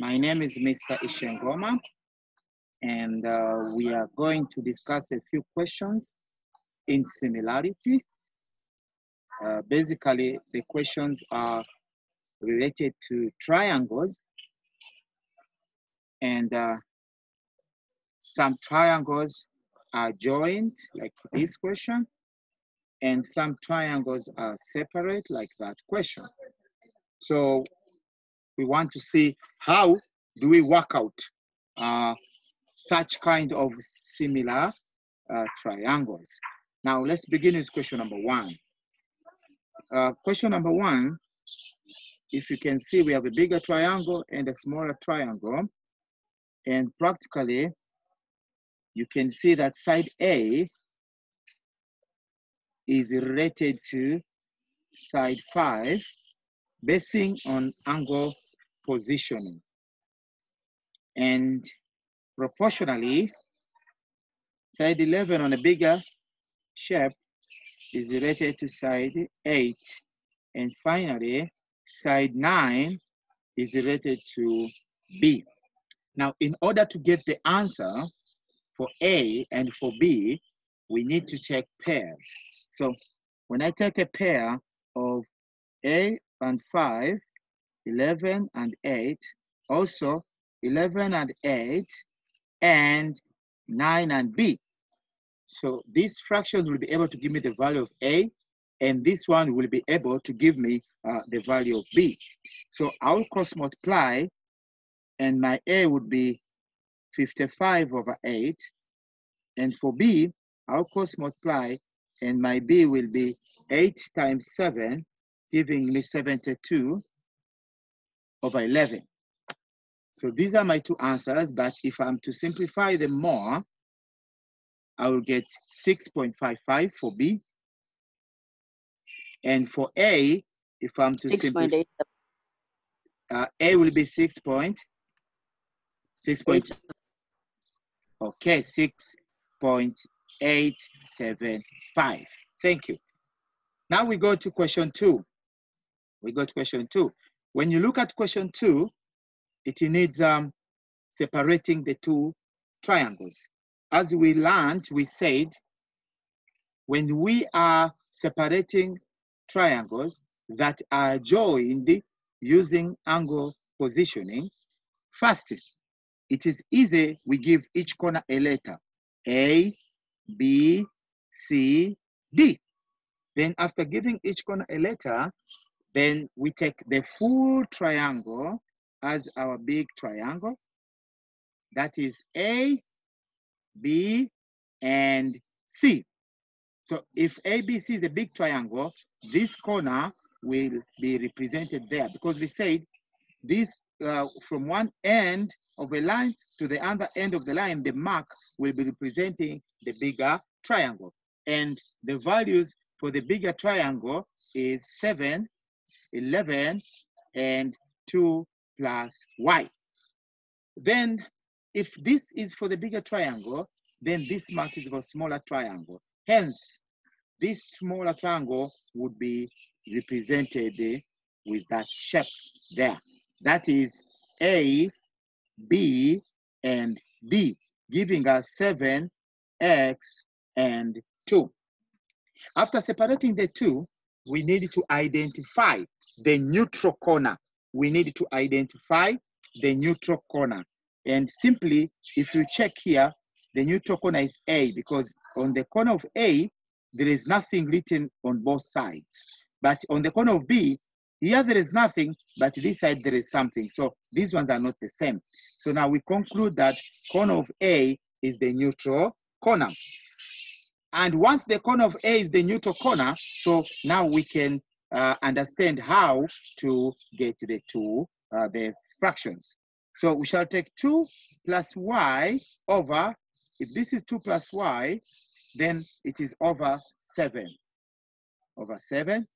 My name is Mr. Ishengoma, and we are going to discuss a few questions in similarity. Basically, the questions are related to triangles, and some triangles are joined, like this question, and some triangles are separate, like that question. So we want to see how do we work out such kind of similar triangles. Now let's begin with question number one. Question number one, if you can see, we have a bigger triangle and a smaller triangle, and practically you can see that side A is related to side 5 basing on angle positioning, and proportionally side 11 on a bigger shape is related to side 8, and finally side 9 is related to B. Now, in order to get the answer for A and for B, we need to take pairs. So when I take a pair of A and 5, 11 and 8, also 11 and 8, and 9 and B. So this fraction will be able to give me the value of A, and this one will be able to give me the value of B. So I'll cross multiply, and my A would be 55 over 8. And for B, I'll cross multiply, and my B will be 8 times 7, giving me 72 over 11. So these are my two answers, but if I'm to simplify them more, I will get 6.55 for B. And for A, if I'm to simplify, A will be 6 point. Okay, 6.875. Thank you. Now we go to question 2. When you look at question 2, it needs separating the two triangles. As we learned, we said, when we are separating triangles that are joined using angle positioning, first, it is easy, we give each corner a letter, A, B, C, D. Then after giving each corner a letter, then we take the full triangle as our big triangle. That is A, B, and C. So if ABC is a big triangle, this corner will be represented there, because we said this from one end of a line to the other end of the line, the mark will be representing the bigger triangle. And the values for the bigger triangle is 7, 11, and 2 plus y. Then if this is for the bigger triangle, then this mark is for smaller triangle. Hence, this smaller triangle would be represented with that shape there. That is A, B, and D, giving us 7, X, and 2. After separating the two, we need to identify the neutral corner. And simply, if you check here, the neutral corner is A, because on the corner of A, there is nothing written on both sides. But on the corner of B, here there is nothing, but this side there is something. So these ones are not the same. So now we conclude that corner of A is the neutral corner. And once the corner of A is the neutral corner, so now we can understand how to get the two, the fractions. So we shall take 2 plus y over, if this is 2 plus y, then it is over 7. Over 7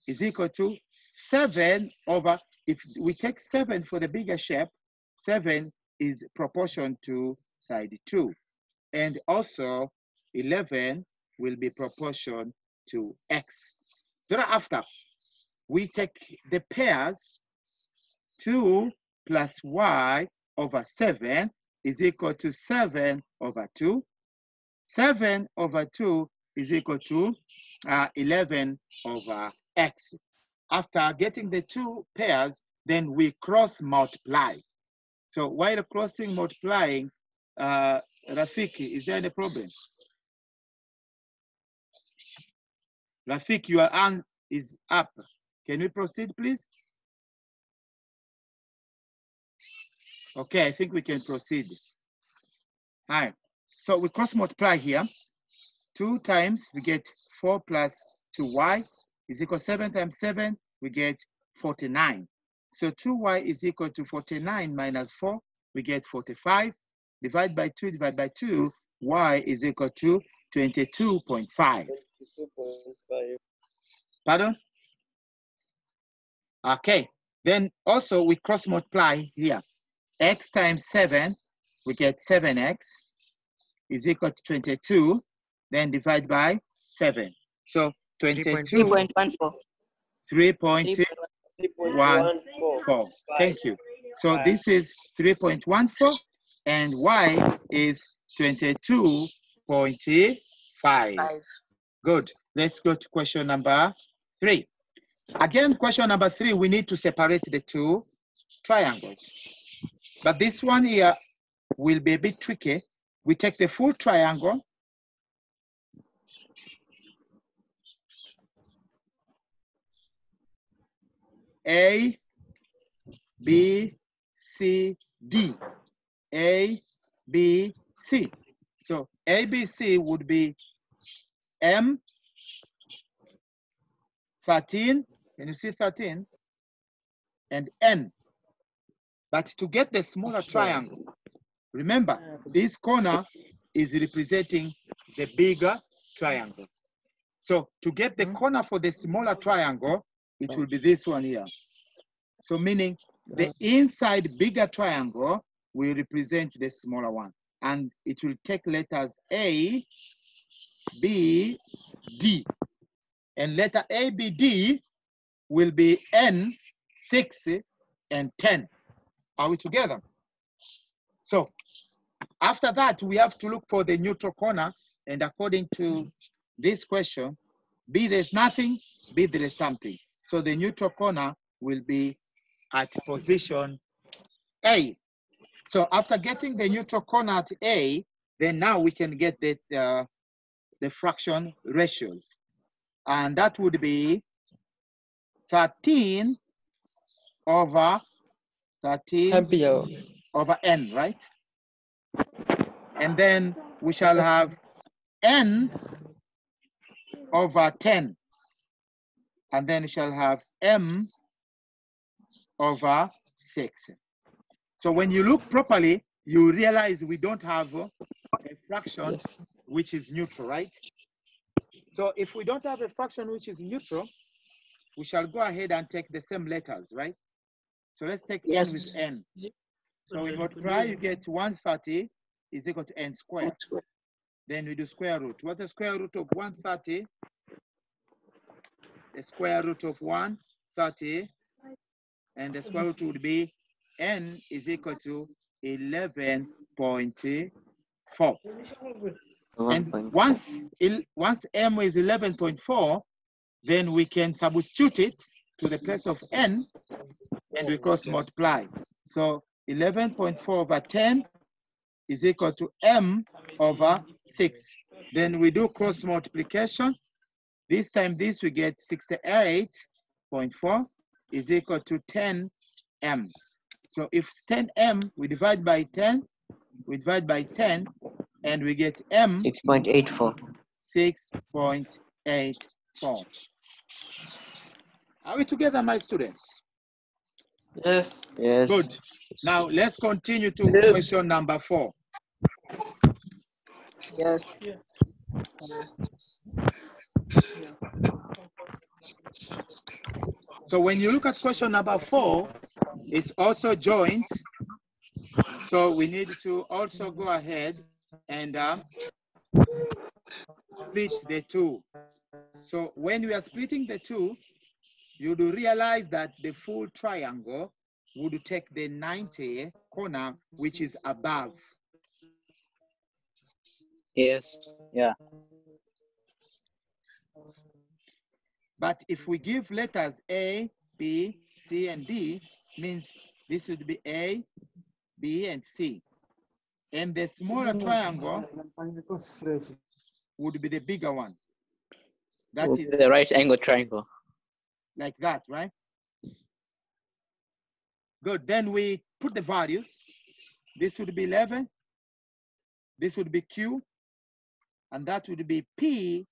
is equal to 7 over, if we take 7 for the bigger shape, 7 is proportion to side 2. And also 11 will be proportion to x. Thereafter, we take the pairs 2 plus y over 7 is equal to 7 over 2. 7 over 2 is equal to 11 over x. After getting the two pairs, then we cross multiply. So while crossing multiplying, Rafiki, is there any problem? Rafiki, your hand is up. Can we proceed, please? Okay, I think we can proceed. All right, so we cross multiply here. 2 times, we get 4 plus 2y is equal to 7 times 7, we get 49. So 2y is equal to 49 minus 4, we get 45. Divide by 2, divide by 2, y is equal to 22.5. 22.5. Pardon? Okay, then also we cross multiply here. X times 7, we get 7x is equal to 22, then divide by 7. So 22. 3.14. 3.14. Thank you. So this is 3.14 and y is 22.5. Good. Let's go to question number 3. Again, question number 3, we need to separate the two triangles. But this one here will be a bit tricky. We take the full triangle. A, B, C, D. A, B, C. So A, B, C would be M, 13. Can you see 13? And N. But to get the smaller triangle, remember, this corner is representing the bigger triangle. So to get the corner for the smaller triangle, it will be this one here. So meaning the inside bigger triangle will represent the smaller one. And it will take letters A, B, D. And letter A, B, D will be N, 6, and 10. Are we together? So after that, we have to look for the neutral corner. And according to this question, B, there's nothing, B, there is something. So the neutral corner will be at position A. So after getting the neutral corner at A, then now we can get the fraction ratios. And that would be 13 over 13 over n, right? And then we shall have n over 10. And then we shall have m over 6. So when you look properly, you realize we don't have a fraction which is neutral, right? So if we don't have a fraction which is neutral, we shall go ahead and take the same letters, right? So let's take n with n. So in multiply, you get 130 is equal to n squared. Then we do square root. What's the square root of 130? The square root of 130, and the square root would be n is equal to 11.4. And once m is 11.4, then we can substitute it to the place of n, and we cross multiply. So 11.4 over 10 is equal to m over 6. Then we do cross multiplication. This time this we get 68.4 is equal to 10m. So if it's 10m, we divide by 10, and we get m 6.84. 6.84. Are we together, my students? Yes. Yes. Good. Now let's continue to question number 4. Yes. So when you look at question number 4, it's also joint. So we need to also go ahead and split the two. So when we are splitting the two, you do realize that the full triangle would take the 90 corner, which is above. Yes. Yeah. But if we give letters A, B, C, and D, means this would be A, B, and C. And the smaller triangle would be the bigger one. That Will is be the right angle triangle. like that, right? Good. Then we put the values. This would be 11. This would be Q. And that would be P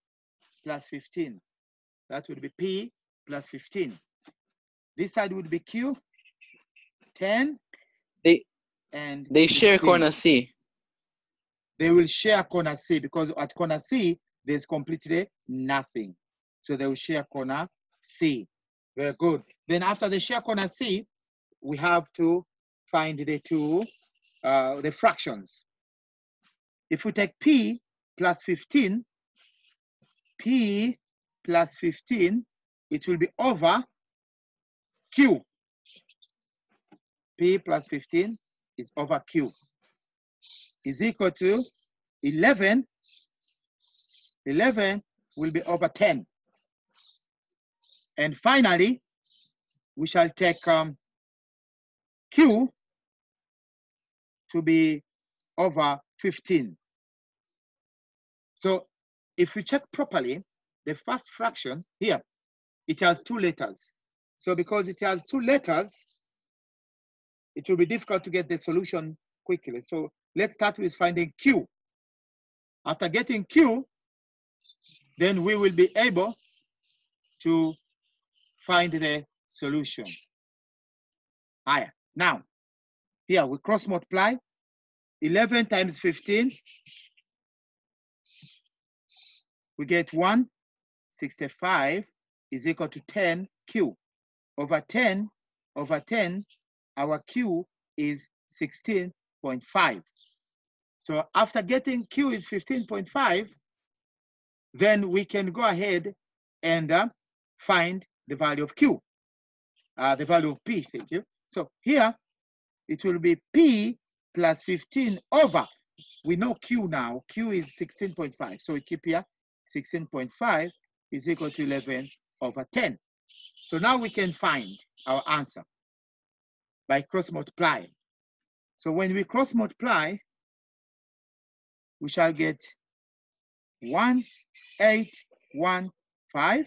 plus 15. That would be P plus 15. This side would be Q, 10, and They share 16. corner C. They will share corner C because at corner C, there's completely nothing. So they will share corner C. Very good. Then after they share corner C, we have to find the two, the fractions. If we take P plus 15, P plus 15, it will be over Q. P plus 15 is over Q. Is equal to 11. 11 will be over 10. And finally, we shall take Q to be over 15. So if we check properly, the first fraction here, it has 2 letters. So because it has 2 letters, it will be difficult to get the solution quickly. So let's start with finding Q. After getting Q, then we will be able to find the solution. Higher. Now, here we cross multiply. 11 times 15, we get 165 is equal to 10Q. Over 10, our Q is 16.5. So after getting Q is 15.5, then we can go ahead and find the value of Q, the value of P, thank you. So here, it will be P plus 15 over, we know Q now, Q is 16.5. So we keep here, 16.5 is equal to 11 over 10. So now we can find our answer by cross multiplying. So when we cross multiply, we shall get 1815,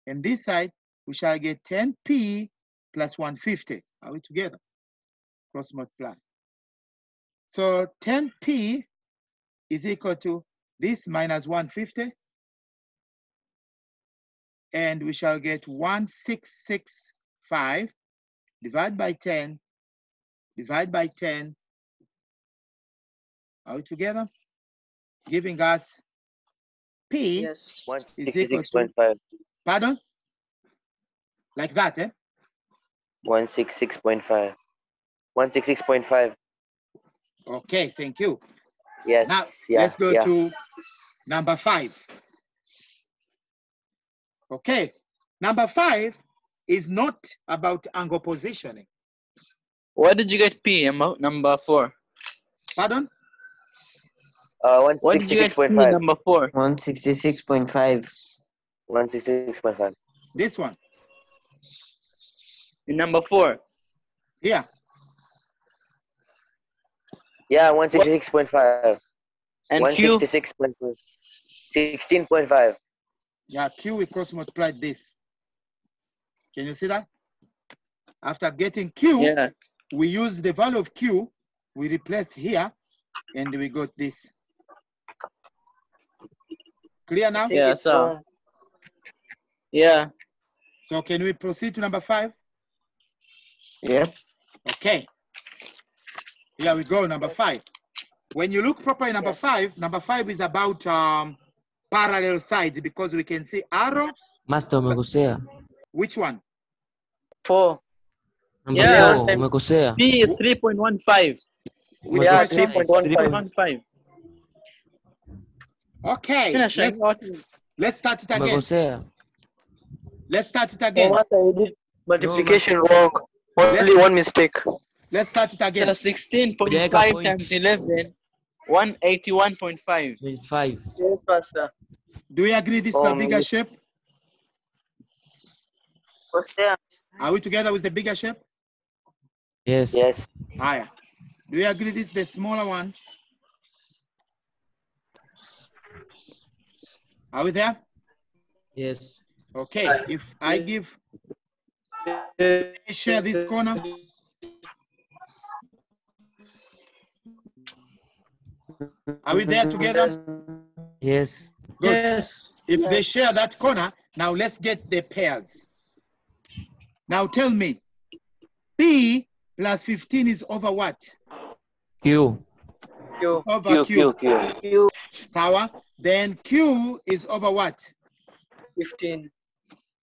and this side we shall get 10P plus 150. Are we together? Cross multiply. So 10P is equal to this minus 150, and we shall get 1665 divided by 10, divide by 10. Are we together? Giving us P Yes. is equal to, 166.5. pardon? Like that, eh? 166.5. 166.5. Okay, thank you. Yes. Now, yeah. let's go yeah. to number 5. Okay, number 5 is not about angle positioning. What did you get P, number 4? Pardon? What did you get P, 166.5. number 4? 166.5. 166.5. This one. In number 4. Here. Yeah, 166.5. And Q? 166.5. 16.5. Yeah, Q we cross multiplied this. Can you see that? After getting Q, Yeah. we use the value of Q, we replace here, and we got this. Clear now? Yeah, so. Yeah. So can we proceed to number 5? Yep. Okay. Here we go, number 5. When you look properly, number 5 is about parallel sides because we can see arrow. Master, umekosea. Which one? 4. Namba Yeah. 4, umekosea. P 3.15. Which Yeah, fraction? 3.15. 3.15. Okay, Finish. let's start it again. Umekosea. Let's start it Oh, again. Master, you did multiplication wrong. Only one mistake. Let's start it again. So 16.5 Jacob point. times 11, 181.5. 25. Yes, Pastor. Do we agree this is a bigger shape? Are we together with the bigger shape? Yes. Yes. Higher. Do you agree this is the smaller one? Are we there? Yes. Okay. If I share this corner. Are we there together? Yes. Good. Yes. If they share that corner, now let's get the pairs. Now tell me, P plus 15 is over what? Q. Over Q. Q. Sawa. Then Q is over what? 15.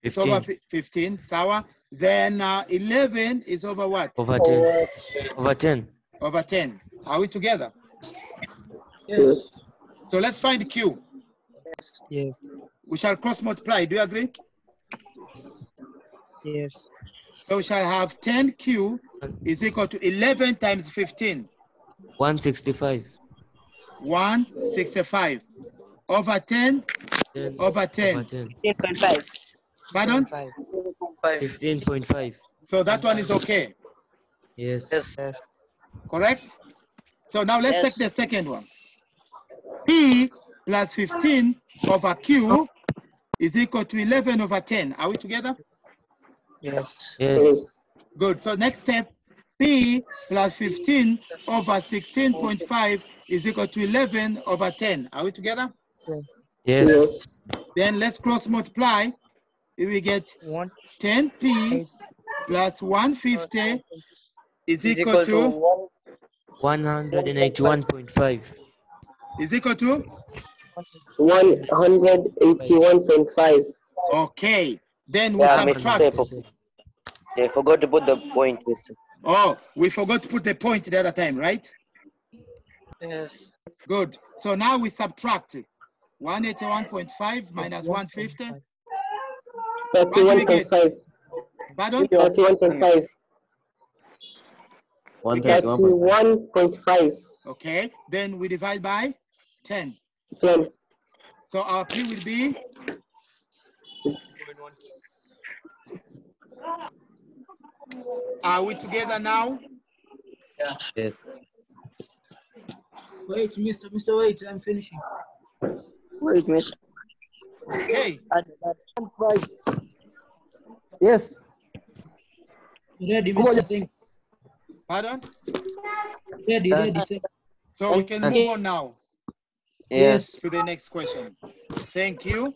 It's over 15. 15. Sawa. Then 11 is over what? Over 10. Over 10. Over 10. Are we together? Yes. So let's find Q. Yes. We shall cross multiply. Do you agree? Yes. So we shall have 10Q is equal to 11 times 15. 165. 165. Over 10. 10. Over 10. Over 10. 10.5. Pardon? 5. 16.5. So that one is okay. Yes. Yes. Correct? So now let's take the second one. P plus 15 over Q is equal to 11 over 10. Are we together? Yes. Yes. Good. So next step, P plus 15 over 16.5 is equal to 11 over 10. Are we together? Yes. Then let's cross multiply. We get 1. 10P plus 150 is equal to 181.5. is equal to 181.5. okay. Then we Yeah, subtract. mistake. They forgot to put the point, mister. Oh, we forgot to put the point the other time, right? Yes. Good. So now we subtract 181.5 minus 150. What do we get? 31.5. Pardon? 31.5. We get 31.5. okay. Then we divide by 10. 10. So our P will be are we together now? Yes. Wait, Mr. Wait, I'm finishing. Wait, miss. Okay. Yes. Ready, Mr. Thank Pardon? Ready, thank So we can move on now Yes. to the next question. Thank you.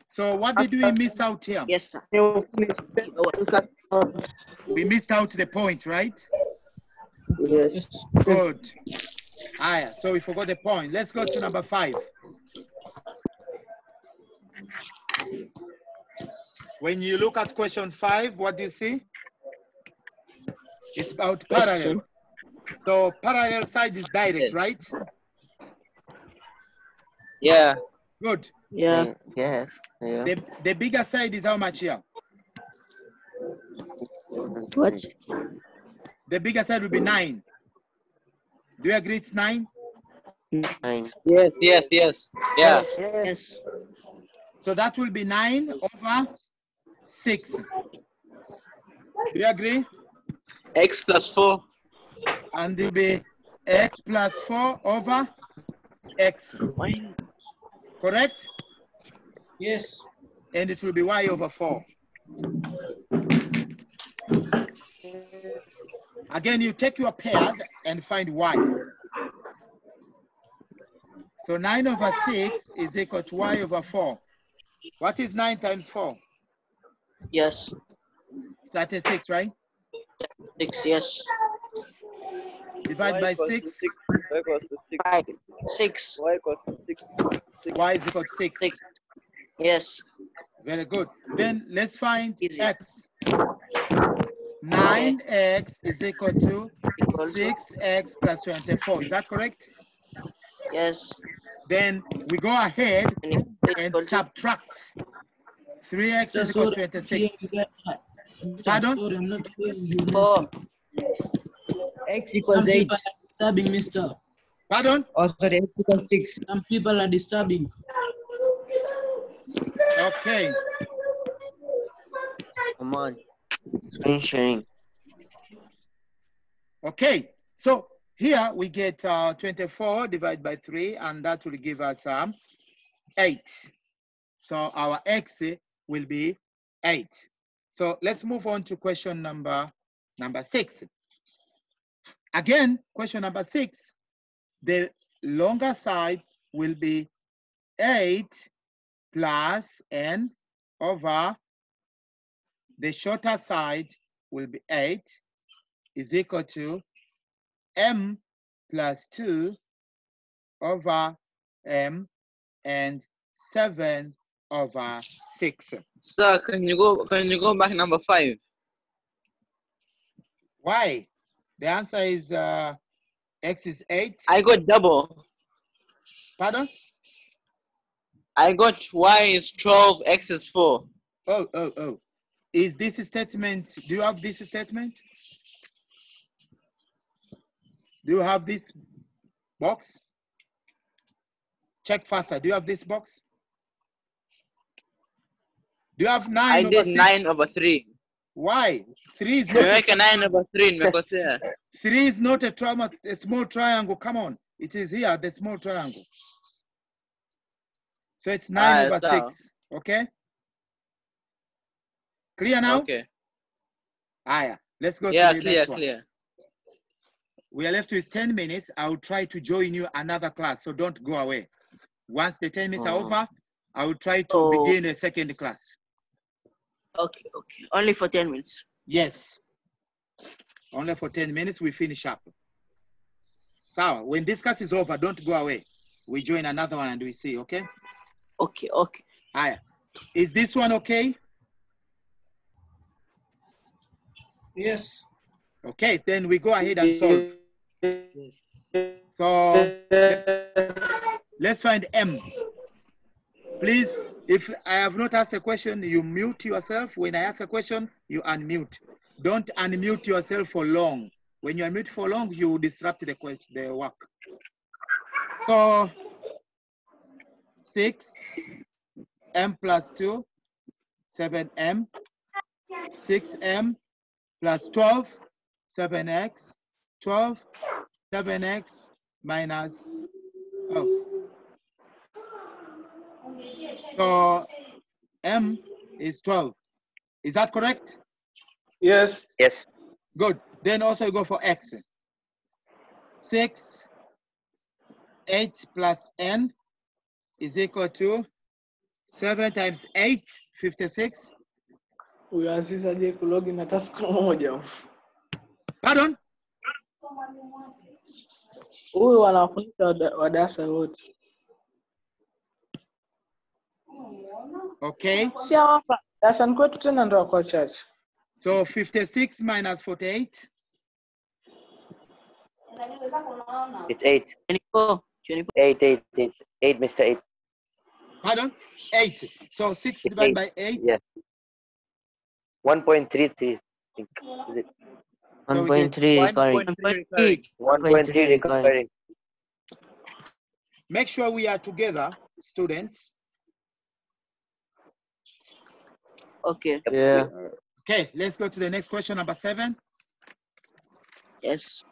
So what did we miss out here? Yes, sir. We missed out the point, right? Yes. Good. So we forgot the point. Let's go to number 5. When you look at question 5, what do you see? It's about parallel. So parallel side is direct, right? Yeah. Good. Yeah. Yes. Yeah. The bigger side is how much here? What? The bigger side will be 9. Do you agree it's 9? 9. Yes. Yeah. Yes. So that will be 9 over 6. Do you agree? X plus 4. And it will be x plus 4 over x. Correct? Yes. And it will be y over 4. Again, you take your pairs and find y. So 9 over 6 is equal to y over 4. What is 9 times 4? Yes. 36, right? 6. Yes. Divide by 6. 5. 6. Y is equal to 6. 6. Yes. Very good. Then let's find Easy. x. 9x is equal to Equal to 6x plus 24. Is that correct? yes. Then we go ahead And and equal to subtract. 3x is equal to 26. Mister, Pardon? sorry, I'm not hearing you. 4. Mister. X Some equals 8. people are disturbing, Mister. Pardon? Oh, sorry, X equals 6. Some people are disturbing. Okay. Come on. Screen sharing. Okay. So here we get 24 divided by 3, and that will give us 8. So our x will be 8. So let's move on to question number 6. Again, question number 6, the longer side will be 8 plus n over the shorter side will be 8 is equal to m plus 2 over m and 7 over 6. Sir, can you go back number 5? Why? The answer is x is 8. I got double. Pardon? I got y is 12, x is 4. Oh. Is this a statement? Do you have this statement? Do you have this box? Check faster. Do you have this box? Do you have 9 I over did 6? 9 over 3. Why? 3 is You not make a 9 over 3 in Mekosea. 3 is not a small triangle. Come on. It is here, the small triangle. So it's 9 over so 6. Okay? Clear now? okay. Let's go Yeah, to the next one. clear. We are left with 10 minutes. I'll try to join you another class, so don't go away. Once the 10 minutes are over, I will try to begin a second class. Okay. Only for 10 minutes. Yes. Only for 10 minutes, we finish up. So when this class is over, don't go away. We join another one and we see, okay? Okay. Is this one okay? Yes. Okay, then we go ahead and solve. So let's find m. Please, if I have not asked a question, you mute yourself. When I ask a question, you unmute. Don't unmute yourself for long. When you unmute for long, you disrupt the work. So 6 m plus 2, 7m, 6m plus 12, 7x, 12, 7x minus, so m is 12. Is that correct? Yes. Yes. Good. Then also go for x. 6, 8 plus n is equal to 7 times 8, 56. Uyaanzishaje kulogi na task moja? Pardon? Huyu wanafunzi wa darasa wote. Okay. Si hapa darasani kwetu tena ndo wako chache. So 56 minus 48. It's 8. 24. 8, Mr. 8. Pardon? 8. So 6 divided by 8. Yeah. 1.33, I think. Is it? 1.3 recurring. 1.3. 1.3 recurring. Make sure we are together, students. Okay. Yeah. Okay, let's go to the next question, number 7. Yes.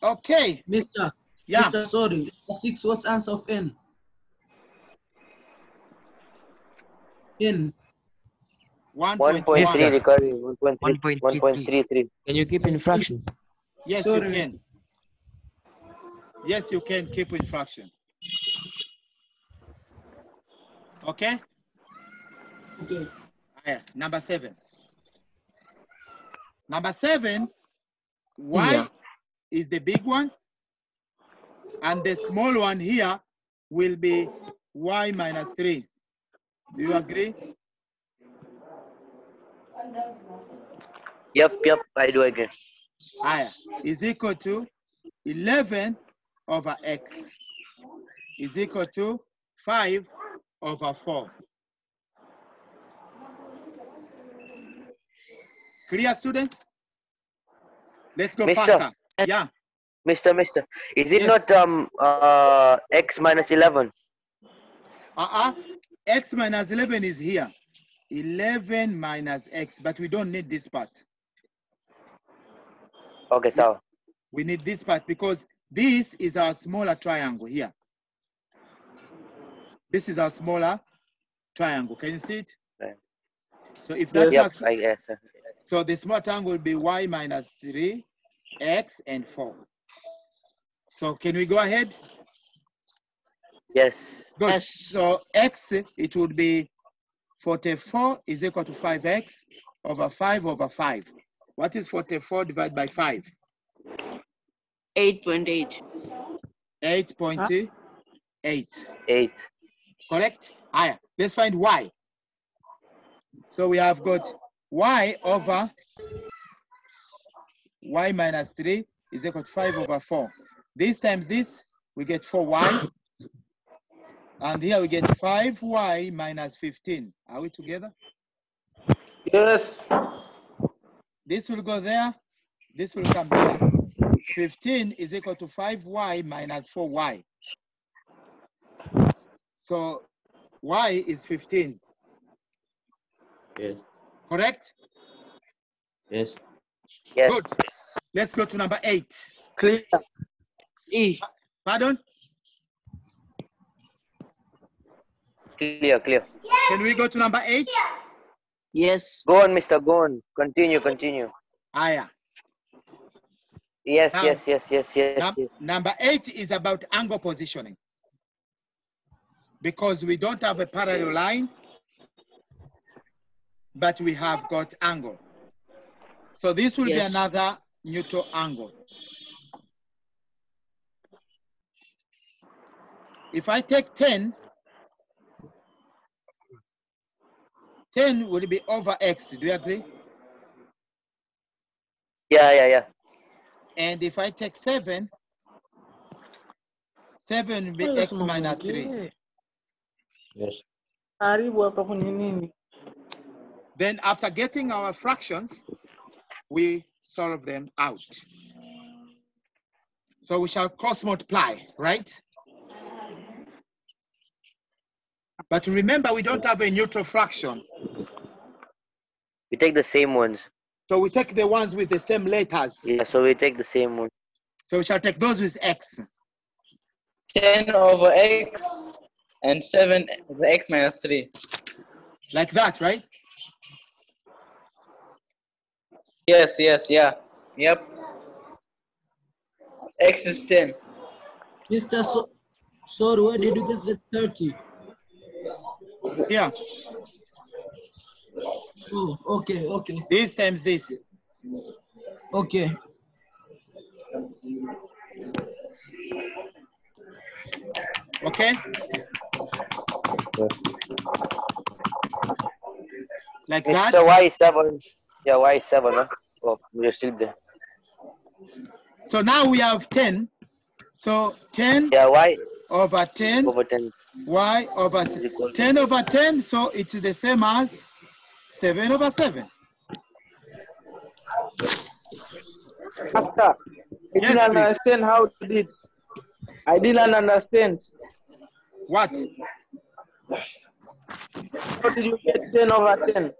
Okay. Mister. Yeah. Mister, sorry. 6, what's answer of n? N. 1.3 recurring. 1.33. 1.33. Can you keep in fraction? Yes, Sorry, you can. Yes, you can keep in fraction. Okay? Okay. Number 7. Number 7, y is the big one, and the small one here will be y minus 3. Do you agree? Yep, I do agree. Is equal to 11 over x is equal to 5 over 4. Clear, students? Let's go Mister. faster. Yeah. Mister, is it Yes. not x minus 11? X minus 11 is here. 11 minus x, but we don't need this part. Okay, so We need this part because this is our smaller triangle here. This is our smaller triangle. Can you see it? Right. So if that's yep, us, I guess. so the small triangle will be y minus 3, x, and 4. So can we go ahead? Yes. Good. Yes. So x, it would be 44 is equal to 5x over 5 over 5. What is 44 divided by 5? 8.8. 8.8. 8. Correct? Higher. Let's find y. So we have got y over y minus 3 is equal to 5 over 4. This times this, we get 4y. And here we get 5y minus 15. Are we together? Yes. This will go there. This will come here. 15 is equal to 5y minus 4y. So y is 15. Yes. Correct? Yes. Yes. Good. Let's go to number 8. Clear. E. Pardon? Clear. Can we go to number 8? Yes. Go on, mister, go on. Continue. Higher. Yes, Now, yes. Number 8 is about angle positioning. Because we don't have a parallel line, but we have got angle. So this will be Yes. another neutral angle. If I take 10, 10 will be over x. Do you agree? Yeah. And if I take 7, 7 will be Yes, x minus 3. Yes. Haribu hapa kwenye nini? Then after getting our fractions, we solve them out. So we shall cross multiply, right? But remember, we don't have a neutral fraction. We take the same ones. So we take the ones with the same letters. Yeah, so we take the same one. So we shall take those with x. 10 over x and 7 over x minus 3. Like that, right? Yes, yeah. Yep. X is 10. Mr. Sorry, where did you get the 30? Yeah. Oh, okay. This times this. Okay. Okay? Like Mister, that. y is 7. Yeah, y is 7, huh? Oh, we're still there. So now we have 10. So 10 Yeah, y over 10, over 10 y over is equal to 10 over 10. So it's the same as 7 over 7. After. I Yes, didn't please. understand how to do it. I didn't understand. What? How did you get 10 over 10?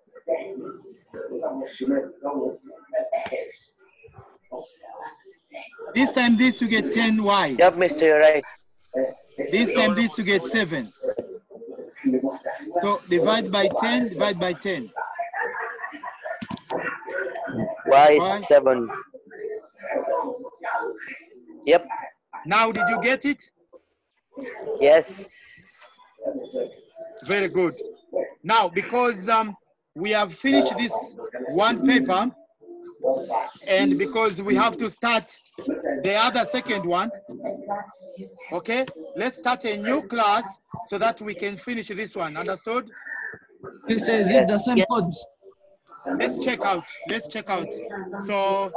This time this you get 10y. Yep, mister, you're right. This time this you get 7. So divide by 10, divide by 10. Y Y. is 7. Yep. Now did you get it? Yes. Very good. Now because we have finished this one paper, and because we have to start the other second one, okay, let's start a new class so that we can finish this one. Understood? Mr. Is it the same Yeah. codes? Let's check out. So